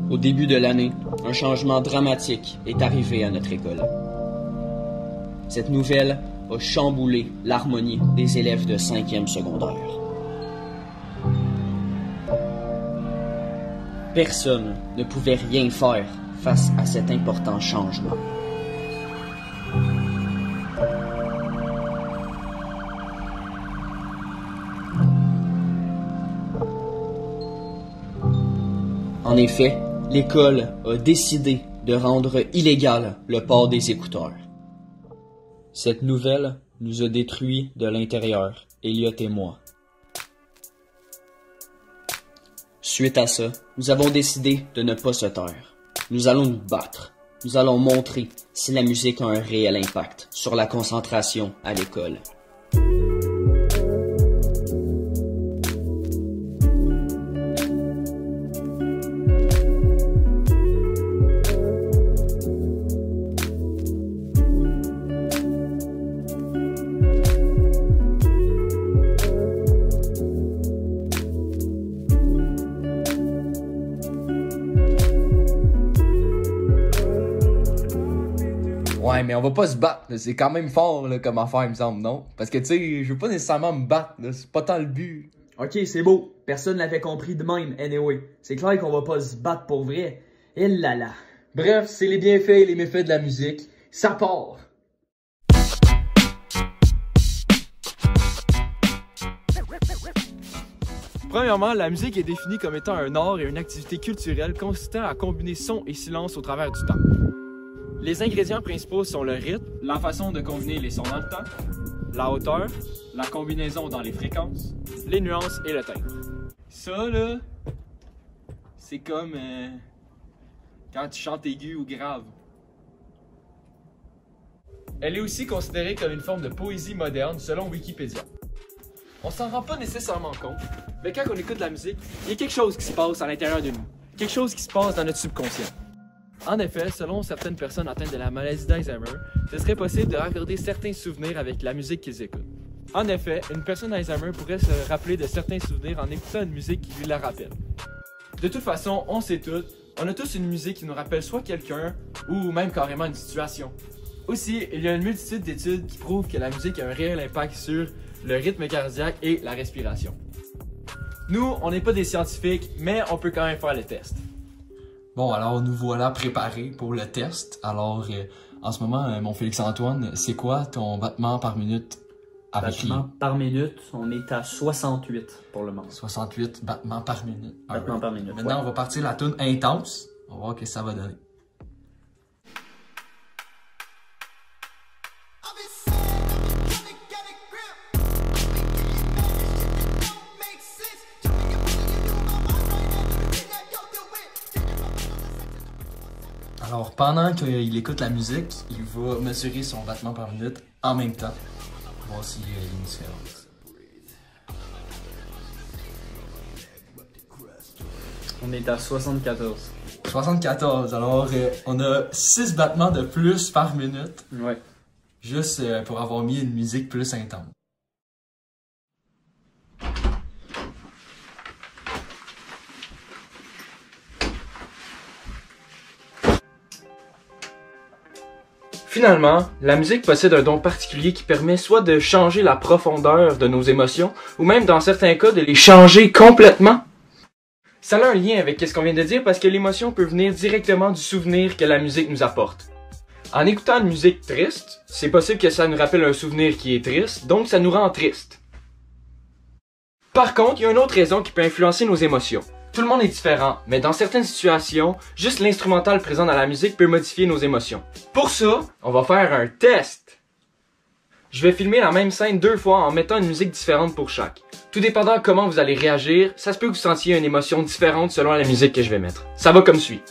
Au début de l'année, un changement dramatique est arrivé à notre école. Cette nouvelle a chamboulé l'harmonie des élèves de 5e secondaire. Personne ne pouvait rien faire face à cet important changement. En effet, l'école a décidé de rendre illégal le port des écouteurs. Cette nouvelle nous a détruits de l'intérieur, Elliot et moi. Suite à ça, nous avons décidé de ne pas se taire. Nous allons nous battre. Nous allons montrer si la musique a un réel impact sur la concentration à l'école. Ouais, mais on va pas se battre, là. C'est quand même fort là, comme affaire, il me semble, non? Parce que, tu sais, je veux pas nécessairement me battre, là. C'est pas tant le but. Ok, c'est beau. Personne l'avait compris de même, anyway. C'est clair qu'on va pas se battre pour vrai. Et là là. Bref, c'est les bienfaits et les méfaits de la musique. Ça part! Premièrement, la musique est définie comme étant un art et une activité culturelle consistant à combiner son et silence au travers du temps. Les ingrédients principaux sont le rythme, la façon de combiner les sons dans le temps, la hauteur, la combinaison dans les fréquences, les nuances et le timbre. Ça, là, c'est comme quand tu chantes aigu ou grave. Elle est aussi considérée comme une forme de poésie moderne selon Wikipédia. On s'en rend pas nécessairement compte, mais quand on écoute la musique, il y a quelque chose qui se passe à l'intérieur de nous, quelque chose qui se passe dans notre subconscient. En effet, selon certaines personnes atteintes de la maladie d'Alzheimer, ce serait possible de raccorder certains souvenirs avec la musique qu'ils écoutent. En effet, une personne d'Alzheimer pourrait se rappeler de certains souvenirs en écoutant une musique qui lui la rappelle. De toute façon, on sait tous, on a tous une musique qui nous rappelle soit quelqu'un ou même carrément une situation. Aussi, il y a une multitude d'études qui prouvent que la musique a un réel impact sur le rythme cardiaque et la respiration. Nous, on n'est pas des scientifiques, mais on peut quand même faire le test. Bon, alors nous voilà préparés pour le test. Alors, en ce moment, mon Félix-Antoine, c'est quoi ton battement par minute avec Battements par minute, on est à 68 pour le moment. 68 battements par minute. Battements par minute. Maintenant, on va partir la tune intense. On va voir ce que ça va donner. Alors, pendant qu'il écoute la musique, il va mesurer son battement par minute en même temps. Voir s'il y a une différence. On est à 74. 74. Alors, on a 6 battements de plus par minute. Ouais. Juste pour avoir mis une musique plus intense. Finalement, la musique possède un don particulier qui permet soit de changer la profondeur de nos émotions, ou même dans certains cas de les changer complètement. Ça a un lien avec ce qu'on vient de dire parce que l'émotion peut venir directement du souvenir que la musique nous apporte. En écoutant une musique triste, c'est possible que ça nous rappelle un souvenir qui est triste, donc ça nous rend triste. Par contre, il y a une autre raison qui peut influencer nos émotions. Tout le monde est différent, mais dans certaines situations, juste l'instrumental présent dans la musique peut modifier nos émotions. Pour ça, on va faire un test. Je vais filmer la même scène 2 fois en mettant une musique différente pour chaque. Tout dépendant de comment vous allez réagir, ça se peut que vous sentiez une émotion différente selon la musique que je vais mettre. Ça va comme suit.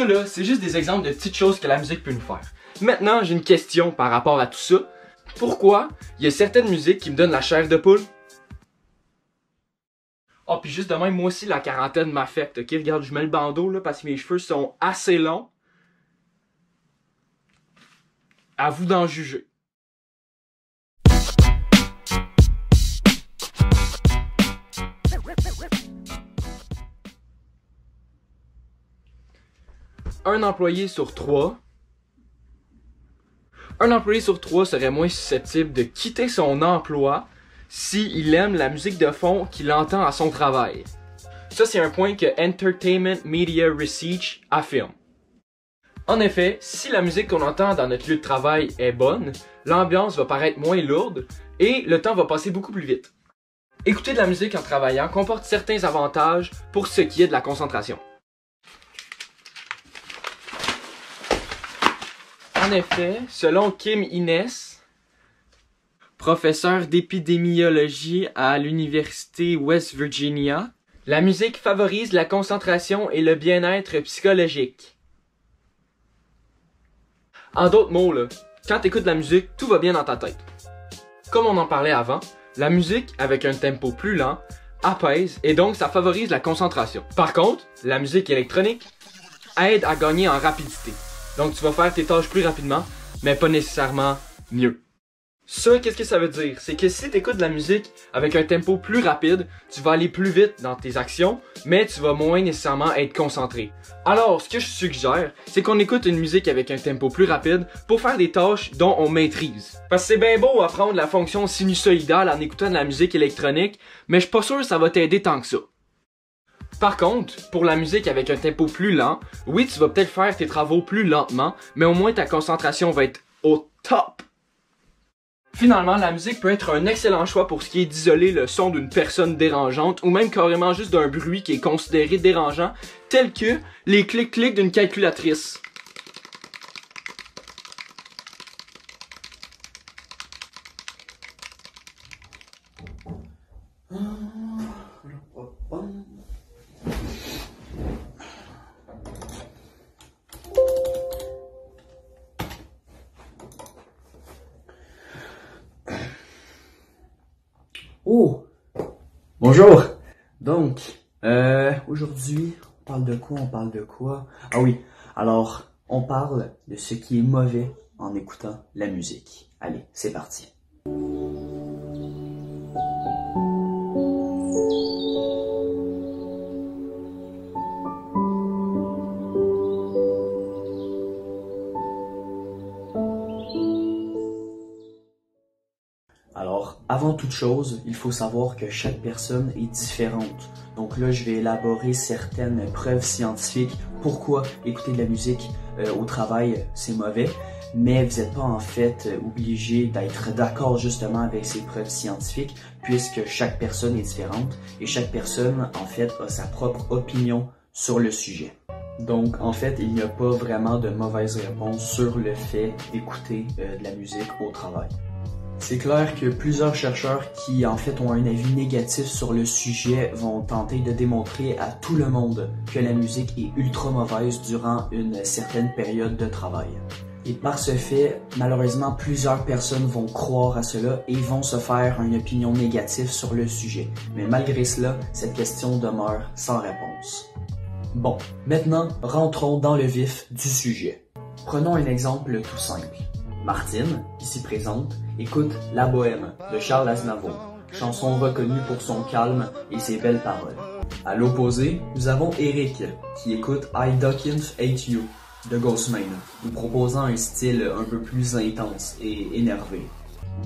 Ça là, c'est juste des exemples de petites choses que la musique peut nous faire. Maintenant, j'ai une question par rapport à tout ça. Pourquoi il y a certaines musiques qui me donnent la chair de poule? Oh, puis juste de même, moi aussi, la quarantaine m'affecte. Ok, regarde, je mets le bandeau là parce que mes cheveux sont assez longs. À vous d'en juger. Un employé sur trois serait moins susceptible de quitter son emploi s'il aime la musique de fond qu'il entend à son travail. Ça, c'est un point que Entertainment Media Research affirme. En effet, si la musique qu'on entend dans notre lieu de travail est bonne, l'ambiance va paraître moins lourde et le temps va passer beaucoup plus vite. Écouter de la musique en travaillant comporte certains avantages pour ce qui est de la concentration. En effet, selon Kim Innes, professeur d'épidémiologie à l'université West Virginia, la musique favorise la concentration et le bien-être psychologique. En d'autres mots, là, quand tu écoutes de la musique, tout va bien dans ta tête. Comme on en parlait avant, la musique avec un tempo plus lent apaise et donc ça favorise la concentration. Par contre, la musique électronique aide à gagner en rapidité. Donc tu vas faire tes tâches plus rapidement, mais pas nécessairement mieux. Ça, qu'est-ce que ça veut dire? C'est que si tu écoutes de la musique avec un tempo plus rapide, tu vas aller plus vite dans tes actions, mais tu vas moins nécessairement être concentré. Alors, ce que je suggère, c'est qu'on écoute une musique avec un tempo plus rapide pour faire des tâches dont on maîtrise. Parce que c'est bien beau apprendre la fonction sinusoïdale en écoutant de la musique électronique, mais je suis pas sûr que ça va t'aider tant que ça. Par contre, pour la musique avec un tempo plus lent, oui, tu vas peut-être faire tes travaux plus lentement, mais au moins ta concentration va être au top. Finalement, la musique peut être un excellent choix pour ce qui est d'isoler le son d'une personne dérangeante ou même carrément juste d'un bruit qui est considéré dérangeant, tel que les clics-clics d'une calculatrice. Oh! Bonjour! Donc, aujourd'hui, on parle de quoi? Ah oui, alors, on parle de ce qui est mauvais en écoutant la musique. Allez, c'est parti. Alors, avant toute chose, il faut savoir que chaque personne est différente. Donc là, je vais élaborer certaines preuves scientifiques pourquoi écouter de la musique au travail, c'est mauvais. Mais vous n'êtes pas en fait obligé d'être d'accord justement avec ces preuves scientifiques puisque chaque personne est différente et chaque personne en fait a sa propre opinion sur le sujet. Donc en fait, il n'y a pas vraiment de mauvaise réponse sur le fait d'écouter de la musique au travail. C'est clair que plusieurs chercheurs qui en fait ont un avis négatif sur le sujet vont tenter de démontrer à tout le monde que la musique est ultra mauvaise durant une certaine période de travail. Et par ce fait, malheureusement, plusieurs personnes vont croire à cela et vont se faire une opinion négative sur le sujet. Mais malgré cela, cette question demeure sans réponse. Bon, maintenant, rentrons dans le vif du sujet. Prenons un exemple tout simple. Martine, ici présente, écoute La Bohème de Charles Aznavour, chanson reconnue pour son calme et ses belles paroles. À l'opposé, nous avons Eric, qui écoute I Duckins Hate You de Ghostman, nous proposant un style un peu plus intense et énervé.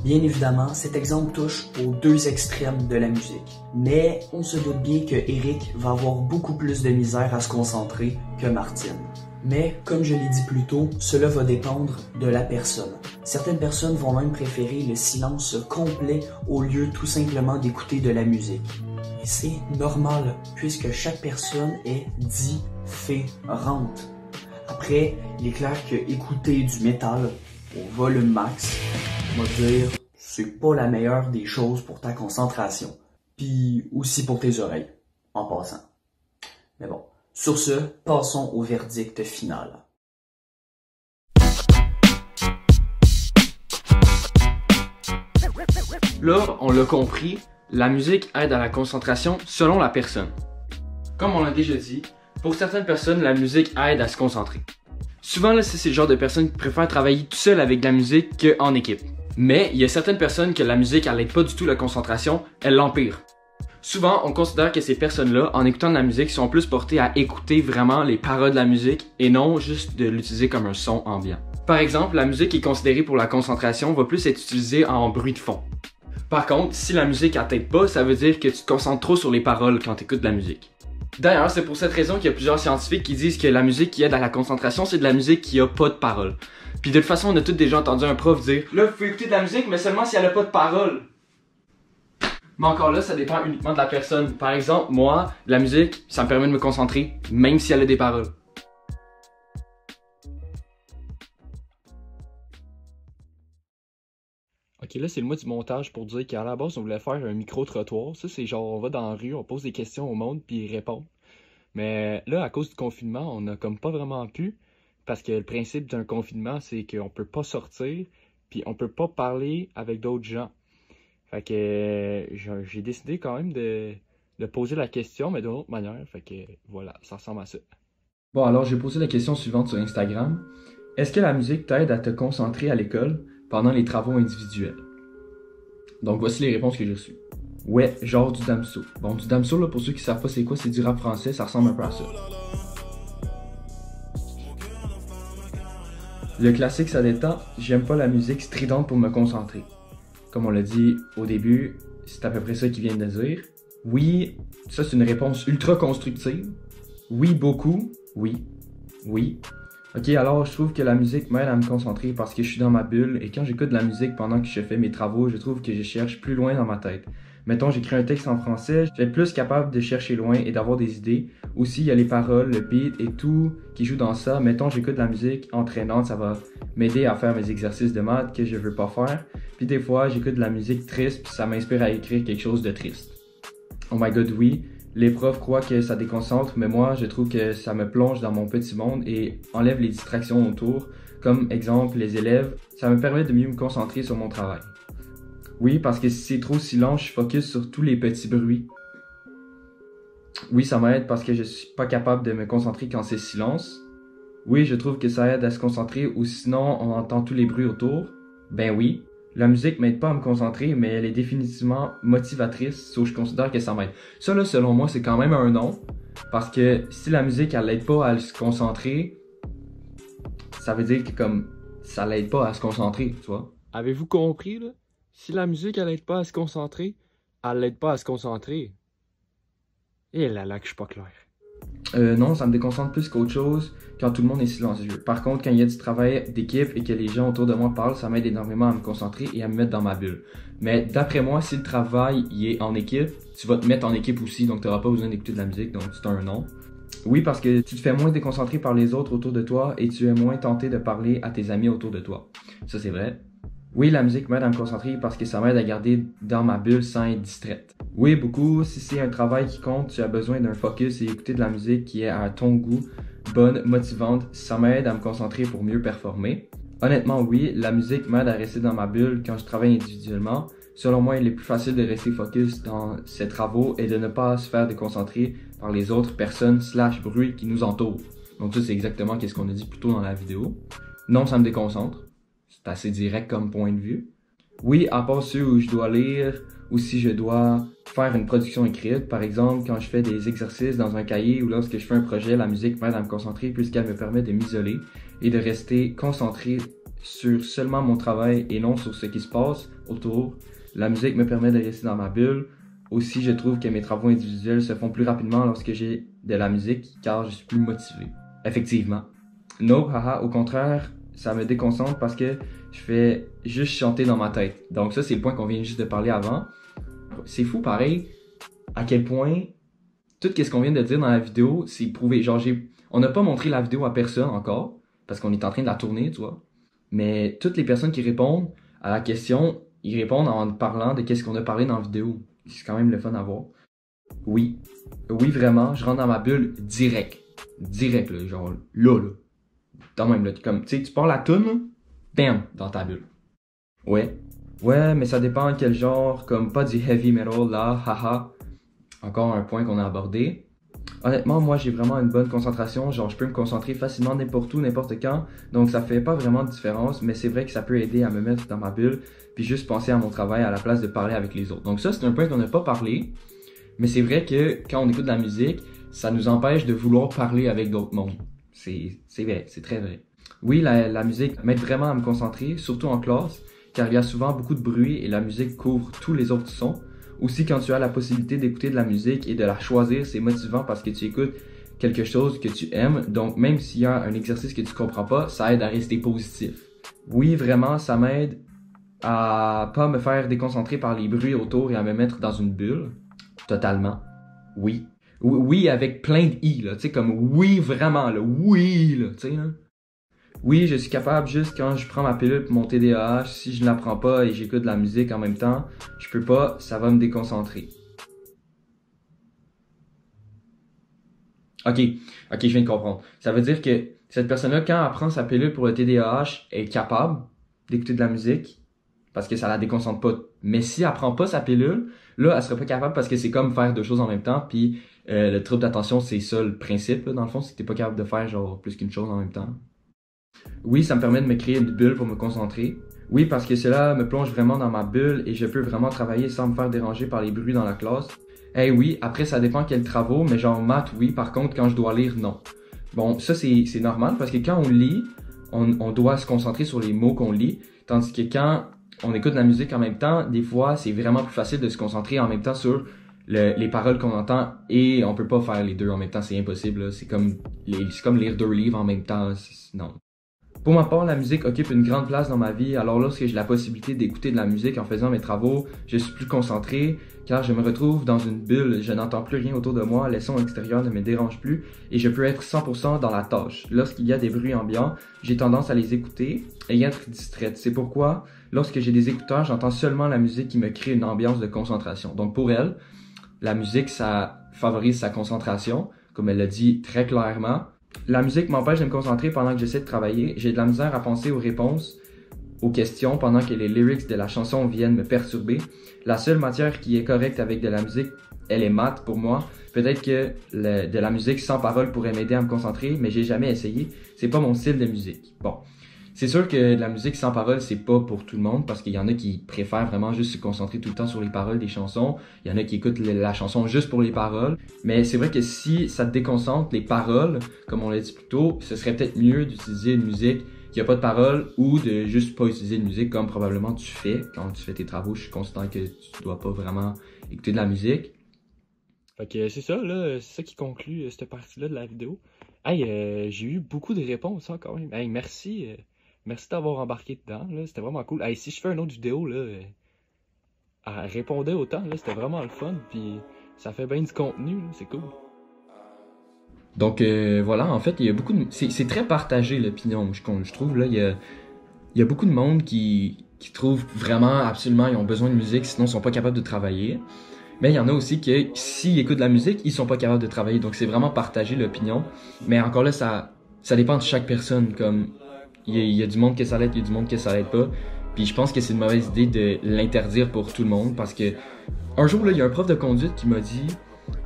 Bien évidemment, cet exemple touche aux deux extrêmes de la musique, mais on se doute bien que Eric va avoir beaucoup plus de misère à se concentrer que Martine. Mais, comme je l'ai dit plus tôt, cela va dépendre de la personne. Certaines personnes vont même préférer le silence complet au lieu tout simplement d'écouter de la musique. Et c'est normal, puisque chaque personne est différente. Après, il est clair que écouter du métal au volume max, on va dire, c'est pas la meilleure des choses pour ta concentration. Puis aussi pour tes oreilles, en passant. Mais bon. Sur ce, passons au verdict final. Là, on l'a compris, la musique aide à la concentration selon la personne. Comme on l'a déjà dit, pour certaines personnes, la musique aide à se concentrer. Souvent, là, c'est le genre de personnes qui préfèrent travailler tout seul avec de la musique qu'en équipe. Mais il y a certaines personnes que la musique, elle n'aide pas du tout la concentration, elle l'empire. Souvent, on considère que ces personnes-là, en écoutant de la musique, sont plus portées à écouter vraiment les paroles de la musique et non juste de l'utiliser comme un son ambiant. Par exemple, la musique qui est considérée pour la concentration va plus être utilisée en bruit de fond. Par contre, si la musique elle t'aide pas, ça veut dire que tu te concentres trop sur les paroles quand tu écoutes de la musique. D'ailleurs, c'est pour cette raison qu'il y a plusieurs scientifiques qui disent que la musique qui aide à la concentration, c'est de la musique qui a pas de paroles. Puis de toute façon, on a tous déjà entendu un prof dire « Là, vous pouvez écouter de la musique, mais seulement si elle a pas de paroles. » Mais encore là, ça dépend uniquement de la personne. Par exemple, moi, la musique, ça me permet de me concentrer, même si elle a des paroles. Ok, là, c'est le mois du montage pour dire qu'à la base, on voulait faire un micro-trottoir. Ça, c'est genre, on va dans la rue, on pose des questions au monde, puis ils répondent. Mais là, à cause du confinement, on a comme pas vraiment pu, parce que le principe d'un confinement, c'est qu'on peut pas sortir, puis on peut pas parler avec d'autres gens. Fait que j'ai décidé quand même de poser la question, mais d'une autre manière. Fait que voilà, ça ressemble à ça. Bon, alors j'ai posé la question suivante sur Instagram. Est-ce que la musique t'aide à te concentrer à l'école pendant les travaux individuels? Donc voici les réponses que j'ai reçues. Ouais, genre du damso. Bon, du damso, là, pour ceux qui savent pas c'est quoi, c'est du rap français, ça ressemble un peu à ça. Le classique, ça détend. J'aime pas la musique stridente pour me concentrer. Comme on l'a dit au début, c'est à peu près ça qu'ils viennent de dire. Oui, ça c'est une réponse ultra constructive. Oui, beaucoup. Oui. Oui. Ok, alors je trouve que la musique m'aide à me concentrer parce que je suis dans ma bulle et quand j'écoute de la musique pendant que je fais mes travaux, je trouve que je cherche plus loin dans ma tête. Mettons, j'écris un texte en français, je vais être plus capable de chercher loin et d'avoir des idées. Aussi, il y a les paroles, le beat et tout qui joue dans ça. Mettons, j'écoute de la musique entraînante, ça va m'aider à faire mes exercices de maths que je veux pas faire. Puis des fois, j'écoute de la musique triste, puis ça m'inspire à écrire quelque chose de triste. Oh my god, oui. Les profs croient que ça déconcentre, mais moi, je trouve que ça me plonge dans mon petit monde et enlève les distractions autour. Comme exemple, les élèves, ça me permet de mieux me concentrer sur mon travail. Oui, parce que si c'est trop silence, je focus sur tous les petits bruits. Oui, ça m'aide parce que je suis pas capable de me concentrer quand c'est silence. Oui, je trouve que ça aide à se concentrer ou sinon on entend tous les bruits autour. Ben oui. La musique m'aide pas à me concentrer, mais elle est définitivement motivatrice, so je considère que ça m'aide. Ça là, selon moi, c'est quand même un non, parce que si la musique, elle l'aide pas à se concentrer, ça veut dire que comme, ça l'aide pas à se concentrer, tu vois. Avez-vous compris, là? Si la musique, elle l'aide pas à se concentrer, elle l'aide pas à se concentrer. Et là, que je suis pas clair. Non, ça me déconcentre plus qu'autre chose quand tout le monde est silencieux. Par contre, quand il y a du travail d'équipe et que les gens autour de moi parlent, ça m'aide énormément à me concentrer et à me mettre dans ma bulle. Mais d'après moi, si le travail y est en équipe, tu vas te mettre en équipe aussi, donc tu n'auras pas besoin d'écouter de la musique, donc c'est un non. Oui, parce que tu te fais moins déconcentrer par les autres autour de toi et tu es moins tenté de parler à tes amis autour de toi. Ça, c'est vrai. Oui, la musique m'aide à me concentrer parce que ça m'aide à garder dans ma bulle sans être distraite. Oui, beaucoup. Si c'est un travail qui compte, tu as besoin d'un focus et écouter de la musique qui est à ton goût, bonne, motivante, ça m'aide à me concentrer pour mieux performer. Honnêtement, oui, la musique m'aide à rester dans ma bulle quand je travaille individuellement. Selon moi, il est plus facile de rester focus dans ses travaux et de ne pas se faire déconcentrer par les autres personnes / bruits qui nous entourent. Donc ça, c'est exactement ce qu'on a dit plus tôt dans la vidéo. Non, ça me déconcentre. C'est assez direct comme point de vue. Oui, à part ceux où je dois lire ou si je dois faire une production écrite. Par exemple, quand je fais des exercices dans un cahier ou lorsque je fais un projet, la musique m'aide à me concentrer puisqu'elle me permet de m'isoler et de rester concentré sur seulement mon travail et non sur ce qui se passe autour. La musique me permet de rester dans ma bulle. Aussi, je trouve que mes travaux individuels se font plus rapidement lorsque j'ai de la musique car je suis plus motivé. Effectivement. Non, haha, au contraire, ça me déconcentre parce que je fais juste chanter dans ma tête. Donc ça, c'est le point qu'on vient juste de parler avant. C'est fou, pareil, à quel point tout ce qu'on vient de dire dans la vidéo, c'est prouvé. Genre, on n'a pas montré la vidéo à personne encore, parce qu'on est en train de la tourner, tu vois. Mais toutes les personnes qui répondent à la question, ils répondent en parlant de qu'est-ce qu'on a parlé dans la vidéo. C'est quand même le fun à voir. Oui. Oui, vraiment, je rentre dans ma bulle direct. Direct, là, genre là. Dans même, là, comme, tu sais, tu pars la toune, là, bam, dans ta bulle. Ouais. Ouais, mais ça dépend quel genre, comme pas du heavy metal, là, haha. Encore un point qu'on a abordé. Honnêtement, moi, j'ai vraiment une bonne concentration. Genre, je peux me concentrer facilement n'importe où, n'importe quand. Donc, ça fait pas vraiment de différence, mais c'est vrai que ça peut aider à me mettre dans ma bulle, puis juste penser à mon travail à la place de parler avec les autres. Donc ça, c'est un point qu'on n'a pas parlé. Mais c'est vrai que quand on écoute de la musique, ça nous empêche de vouloir parler avec d'autres mondes. C'est vrai, c'est très vrai. Oui, la musique m'aide vraiment à me concentrer, surtout en classe, car il y a souvent beaucoup de bruit et la musique couvre tous les autres sons. Aussi, quand tu as la possibilité d'écouter de la musique et de la choisir, c'est motivant parce que tu écoutes quelque chose que tu aimes. Donc, même s'il y a un exercice que tu comprends pas, ça aide à rester positif. Oui, vraiment, ça m'aide à pas me faire déconcentrer par les bruits autour et à me mettre dans une bulle. Totalement. Oui. Oui, avec plein de i, là. Tu sais, comme oui, vraiment, là. Oui, là. Tu sais, là. Oui, je suis capable juste quand je prends ma pilule pour mon TDAH. Si je ne la prends pas et j'écoute de la musique en même temps, je peux pas, ça va me déconcentrer. Ok, je viens de comprendre. Ça veut dire que cette personne-là, quand elle prend sa pilule pour le TDAH, est capable d'écouter de la musique parce que ça la déconcentre pas. Mais si elle prend pas sa pilule, là, elle serait pas capable parce que c'est comme faire deux choses en même temps. Puis le trouble d'attention, c'est ça le principe, là, dans le fond, c'est que t'es pas capable de faire genre plus qu'une chose en même temps. Oui, ça me permet de me créer une bulle pour me concentrer. Oui, parce que cela me plonge vraiment dans ma bulle et je peux vraiment travailler sans me faire déranger par les bruits dans la classe. Eh oui, après ça dépend quels travaux, mais genre maths, oui, par contre quand je dois lire, non. Bon, ça c'est normal parce que quand on lit, on doit se concentrer sur les mots qu'on lit, tandis que quand on écoute de la musique en même temps, des fois c'est vraiment plus facile de se concentrer en même temps sur les paroles qu'on entend et on peut pas faire les deux en même temps, c'est impossible. C'est comme lire deux livres en même temps, non. Pour ma part, la musique occupe une grande place dans ma vie, alors lorsque j'ai la possibilité d'écouter de la musique en faisant mes travaux, je suis plus concentré, car je me retrouve dans une bulle, je n'entends plus rien autour de moi, les sons extérieurs ne me dérangent plus, et je peux être 100% dans la tâche. Lorsqu'il y a des bruits ambiants, j'ai tendance à les écouter et être distraite. C'est pourquoi, lorsque j'ai des écouteurs, j'entends seulement la musique qui me crée une ambiance de concentration. Donc pour elle, la musique, ça favorise sa concentration, comme elle l'a dit très clairement. La musique m'empêche de me concentrer pendant que j'essaie de travailler. J'ai de la misère à penser aux réponses, aux questions, pendant que les lyrics de la chanson viennent me perturber. La seule matière qui est correcte avec de la musique, elle est maths pour moi. Peut-être que de la musique sans parole pourrait m'aider à me concentrer, mais j'ai jamais essayé. C'est pas mon style de musique. Bon. C'est sûr que de la musique sans parole, c'est pas pour tout le monde, parce qu'il y en a qui préfèrent vraiment juste se concentrer tout le temps sur les paroles des chansons. Il y en a qui écoutent la chanson juste pour les paroles. Mais c'est vrai que si ça te déconcentre les paroles, comme on l'a dit plus tôt, ce serait peut-être mieux d'utiliser une musique qui a pas de paroles ou de juste pas utiliser de musique comme probablement tu fais quand tu fais tes travaux. Je suis conscient que tu dois pas vraiment écouter de la musique. Fait que c'est ça, là, c'est ça qui conclut cette partie-là de la vidéo. Hey, j'ai eu beaucoup de réponses hein, quand même. Hey, merci. Merci d'avoir embarqué dedans, là, c'était vraiment cool. Hey, si je fais une autre vidéo, là, répondez autant, là, c'était vraiment le fun, puis ça fait bien du contenu, là, c'est cool. Donc voilà, en fait, il y a beaucoup de... C'est très partagé l'opinion, je trouve, là, il y a beaucoup de monde qui trouvent vraiment, absolument, ils ont besoin de musique, sinon ils sont pas capables de travailler. Mais il y en a aussi qui, s'ils écoutent de la musique, ils sont pas capables de travailler, donc c'est vraiment partagé l'opinion. Mais encore là, ça dépend de chaque personne, comme... Il y a du monde que ça l'aide, il y a du monde que ça l'aide pas. Puis je pense que c'est une mauvaise idée de l'interdire pour tout le monde parce que un jour, là, il y a un prof de conduite qui m'a dit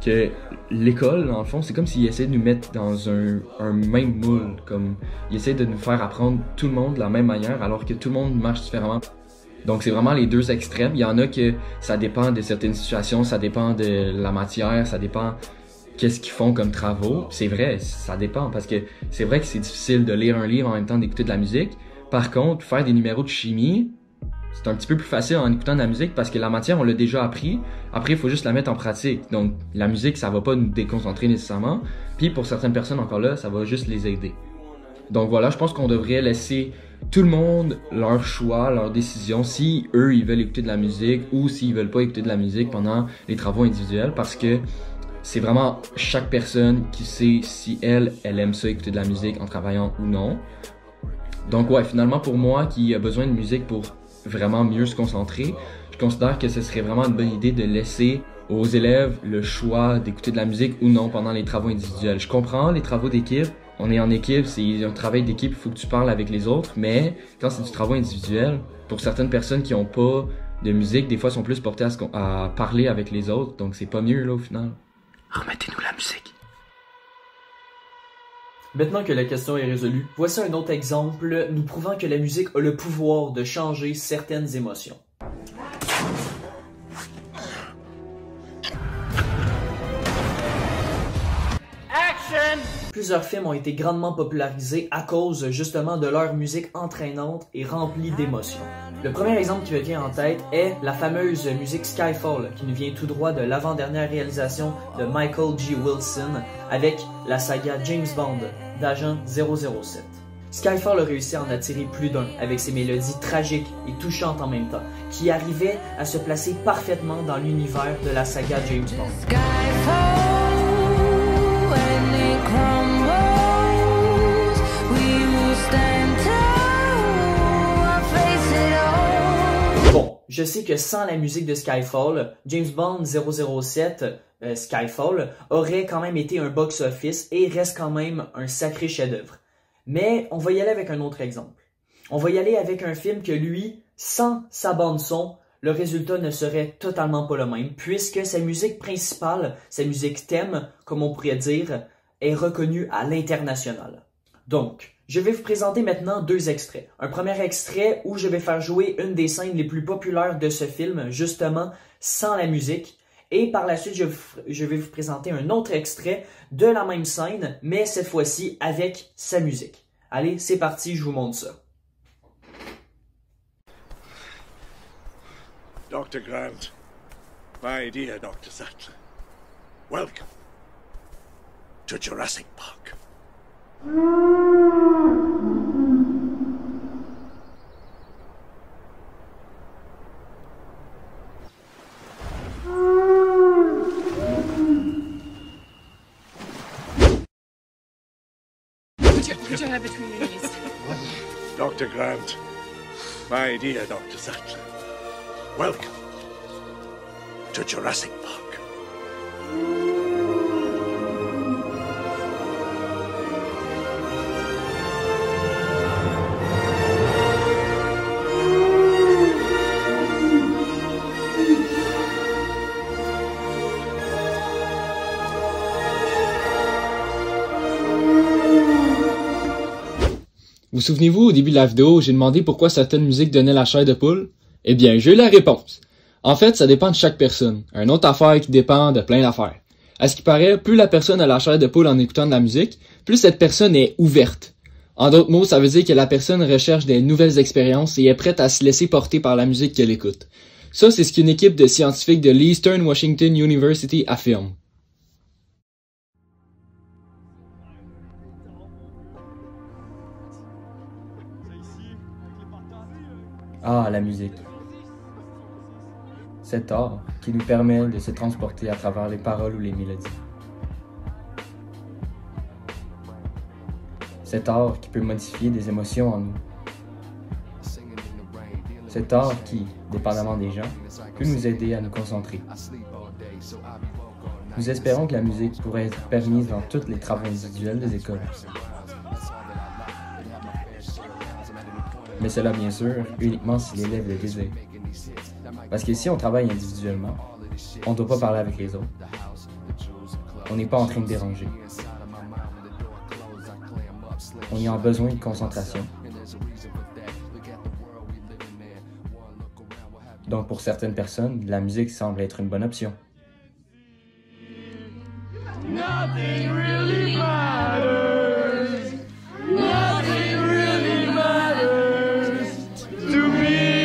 que l'école, dans le fond, c'est comme s'il essayait de nous mettre dans un même moule. Comme il essaie de nous faire apprendre tout le monde de la même manière alors que tout le monde marche différemment. Donc c'est vraiment les deux extrêmes. Il y en a que ça dépend de certaines situations, ça dépend de la matière, ça dépend... qu'est-ce qu'ils font comme travaux. C'est vrai, ça dépend, parce que c'est vrai que c'est difficile de lire un livre en même temps d'écouter de la musique. Par contre, faire des numéros de chimie, c'est un petit peu plus facile en écoutant de la musique parce que la matière, on l'a déjà appris. Après, il faut juste la mettre en pratique. Donc, la musique, ça va pas nous déconcentrer nécessairement. Puis, pour certaines personnes, encore là, ça va juste les aider. Donc voilà, je pense qu'on devrait laisser tout le monde leur choix, leur décision, si eux, ils veulent écouter de la musique ou s'ils veulent pas écouter de la musique pendant les travaux individuels, parce que c'est vraiment chaque personne qui sait si elle aime ça, écouter de la musique en travaillant ou non. Donc ouais, finalement pour moi qui a besoin de musique pour vraiment mieux se concentrer, je considère que ce serait vraiment une bonne idée de laisser aux élèves le choix d'écouter de la musique ou non pendant les travaux individuels. Je comprends les travaux d'équipe, on est en équipe, c'est un travail d'équipe, il faut que tu parles avec les autres, mais quand c'est du travail individuel, pour certaines personnes qui n'ont pas de musique, des fois sont plus portées à parler avec les autres, donc c'est pas mieux là au final. Remettez-nous la musique. Maintenant que la question est résolue, voici un autre exemple nous prouvant que la musique a le pouvoir de changer certaines émotions. Plusieurs films ont été grandement popularisés à cause justement de leur musique entraînante et remplie d'émotions. Le premier exemple qui me vient en tête est la fameuse musique Skyfall qui nous vient tout droit de l'avant-dernière réalisation de Michael G. Wilson avec la saga James Bond d'Agent 007. Skyfall a réussi à en attirer plus d'un avec ses mélodies tragiques et touchantes en même temps, qui arrivaient à se placer parfaitement dans l'univers de la saga James Bond. Bon, je sais que sans la musique de Skyfall, James Bond 007 Skyfall aurait quand même été un box-office et reste quand même un sacré chef-d'œuvre. Mais on va y aller avec un autre exemple. On va y aller avec un film que lui, sans sa bande-son, le résultat ne serait totalement pas le même, puisque sa musique principale, sa musique thème, comme on pourrait dire, est reconnue à l'international. Donc, je vais vous présenter maintenant deux extraits. Un premier extrait où je vais faire jouer une des scènes les plus populaires de ce film, justement, sans la musique. Et par la suite, je vais vous présenter un autre extrait de la même scène, mais cette fois-ci avec sa musique. Allez, c'est parti, je vous montre ça. Dr. Grant, my dear Dr. Sattler, welcome to Jurassic Park. Put your head between your knees. Dr. Grant, my dear Dr. Sattler, welcome to Jurassic Park. Vous souvenez-vous, au début de la vidéo, j'ai demandé pourquoi certaines musiques donnaient la chair de poule? Eh bien, j'ai eu la réponse. En fait, ça dépend de chaque personne. Une autre affaire qui dépend de plein d'affaires. À ce qui paraît, plus la personne a la chair de poule en écoutant de la musique, plus cette personne est ouverte. En d'autres mots, ça veut dire que la personne recherche des nouvelles expériences et est prête à se laisser porter par la musique qu'elle écoute. Ça, c'est ce qu'une équipe de scientifiques de l'Eastern Washington University affirme. Ah, la musique. Cet art qui nous permet de se transporter à travers les paroles ou les mélodies. Cet art qui peut modifier des émotions en nous. Cet art qui, dépendamment des gens, peut nous aider à nous concentrer. Nous espérons que la musique pourrait être permise dans tous les travaux individuels des écoles. Mais cela, bien sûr, uniquement si l'élève le désire. Parce que si on travaille individuellement, on ne doit pas parler avec les autres. On n'est pas en train de déranger. On y a besoin de concentration. Donc pour certaines personnes, la musique semble être une bonne option. Nothing really matters. Nothing really matters to me.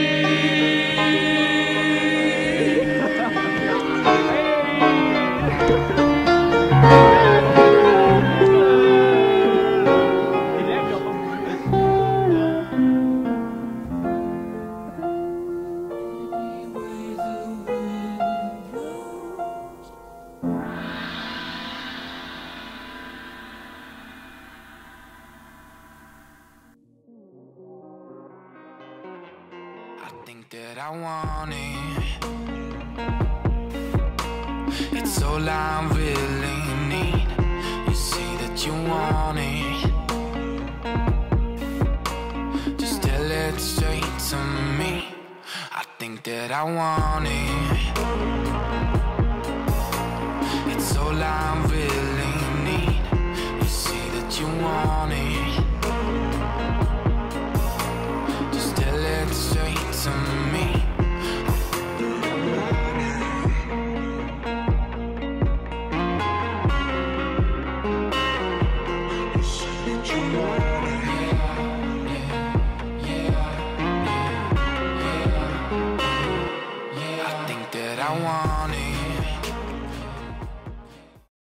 I think that I want it. all I really need. You say that you want it, just tell it straight to me. I think that I want it. It's all I really need. You say that you want it,